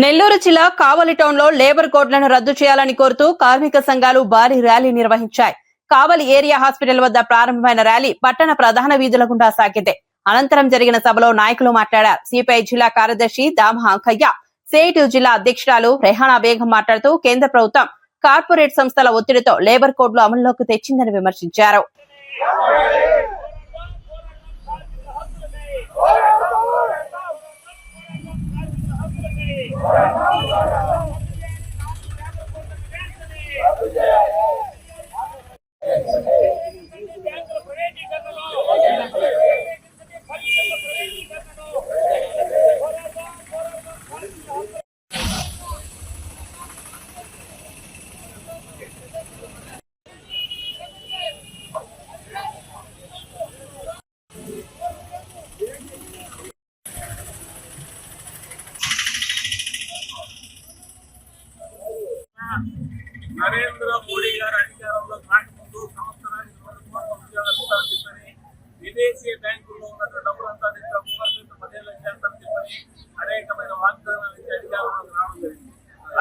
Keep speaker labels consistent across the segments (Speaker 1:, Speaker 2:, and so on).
Speaker 1: నెల్లూరు జిల్లా కావలి టౌన్ లో లేబర్ కోడ్లను రద్దు చేయాలని కోరుతూ కార్మిక సంఘాలు భారీ ర్యాలీ నిర్వహించాయి. కావలి ఏరియా హాస్పిటల్ వద్ద ప్రారంభమైన ర్యాలీ పట్టణ ప్రధాన వీధుల గుండా సాగింది. అనంతరం జరిగిన సభలో నాయకులు మాట్లాడారు. సిపిఐ జిల్లా కార్యదర్శి దామ అంకయ్య, సిఐటియు జిల్లా అధ్యక్షురాలు రెహానా బేగం మాట్లాడుతూ కేంద్ర ప్రభుత్వం కార్పొరేట్ సంస్థల ఒత్తిడితో లేబర్ కోడ్లు అమల్లోకి తెచ్చిందని విమర్శించారు.
Speaker 2: నరేంద్ర మోడీ గారు అధికారంలో రాకముందు సంవత్సరానికి 2 కోట్ల ఉద్యోగాలు ఇస్తామని చెప్పని, విదేశీ బ్యాంకుల్లో ఉన్న డబ్బులంతా 10,000 చెప్పని అనేకమైన వాగ్దానాలు ఇచ్చి అధికారంలోకి రావడం జరిగింది.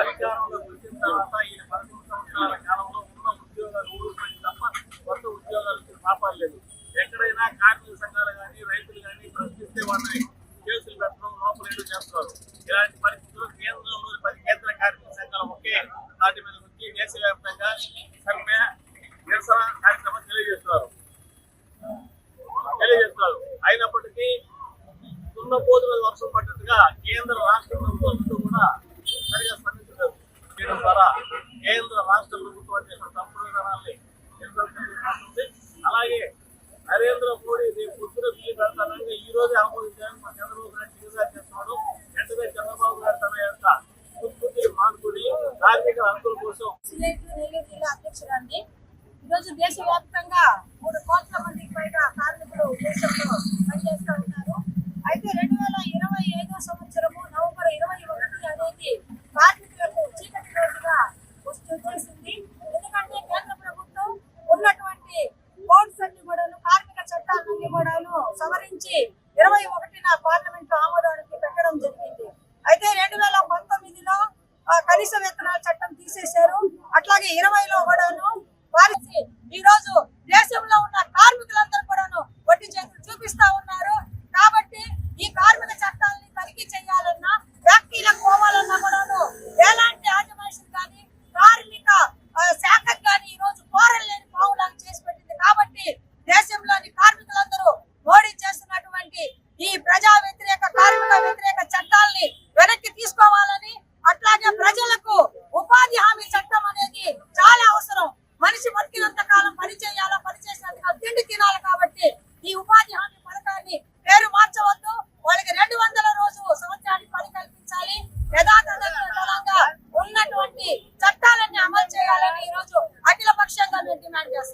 Speaker 2: అధికారంలోకి వచ్చిన తర్వాత ఈ 11 సంవత్సరాల కాలంలో ఉన్న ఉద్యోగాలు ఊడిపోయి తప్ప కొత్త ఉద్యోగాలు కాపాడలేదు. ఎక్కడైనా కార్మిక సంఘాలు కానీ రైతులు కానీ ప్రశ్నిస్తే వాళ్ళని కేసులు పెట్టడం, లోపలేడు చేస్తున్నారు. ఇలాంటి పరిస్థితుల్లో కేంద్రంలోని 10 కేంద్ర కార్మిక సంఘాలు ఒకే నాటి మీద దేశవ్యాప్తంగా సమ్మె నిరసన కార్యక్రమం తెలియజేస్తున్నారు. అయినప్పటికీ దున్నపోతు మీద వర్షం పడ్డట్టుగా కేంద్ర రాష్ట్ర ప్రభుత్వాలతో కూడా సరిగా స్పందించలేదు. చేయడం ద్వారా కేంద్ర రాష్ట్ర ప్రభుత్వాలు చేసిన తప్పుడు విధానాన్ని నిరసన. అలాగే నరేంద్ర మోడీ పొద్దున బిల్లు పెడతానంటే ఈ రోజే ఆమోదించాలని మా చంద్రబాబు నాయుడు డిజైన్ చేస్తున్నాడు. వెంటనే చంద్రబాబు గారు తన యొక్క మార్పుడి కార్మిక హక్కుల కోసం
Speaker 3: అధ్యక్షురాన్ని ఈరోజు దేశవ్యాప్తంగా 3 కోట్ల మందికి పైగా కార్మికులు దేశంలో పనిచేస్తూ ఉన్నారు. అయితే 2025 సంవత్సరము నవంబర్ 21 అనేది కార్మికులకు చీకటి రోజుగా వచ్చేసింది. ఎందుకంటే కేంద్ర ప్రభుత్వం ఉన్నటువంటి కోడ్స్ అన్ని కూడా, కార్మిక చట్టాలన్నీ కూడా సవరించి 21న పార్లమెంట్ ఆమోదానికి పెట్టడం జరిగింది. అయితే 2019లో కనీస వేతనాల చట్టం తీసేశారు. అట్లాగే 20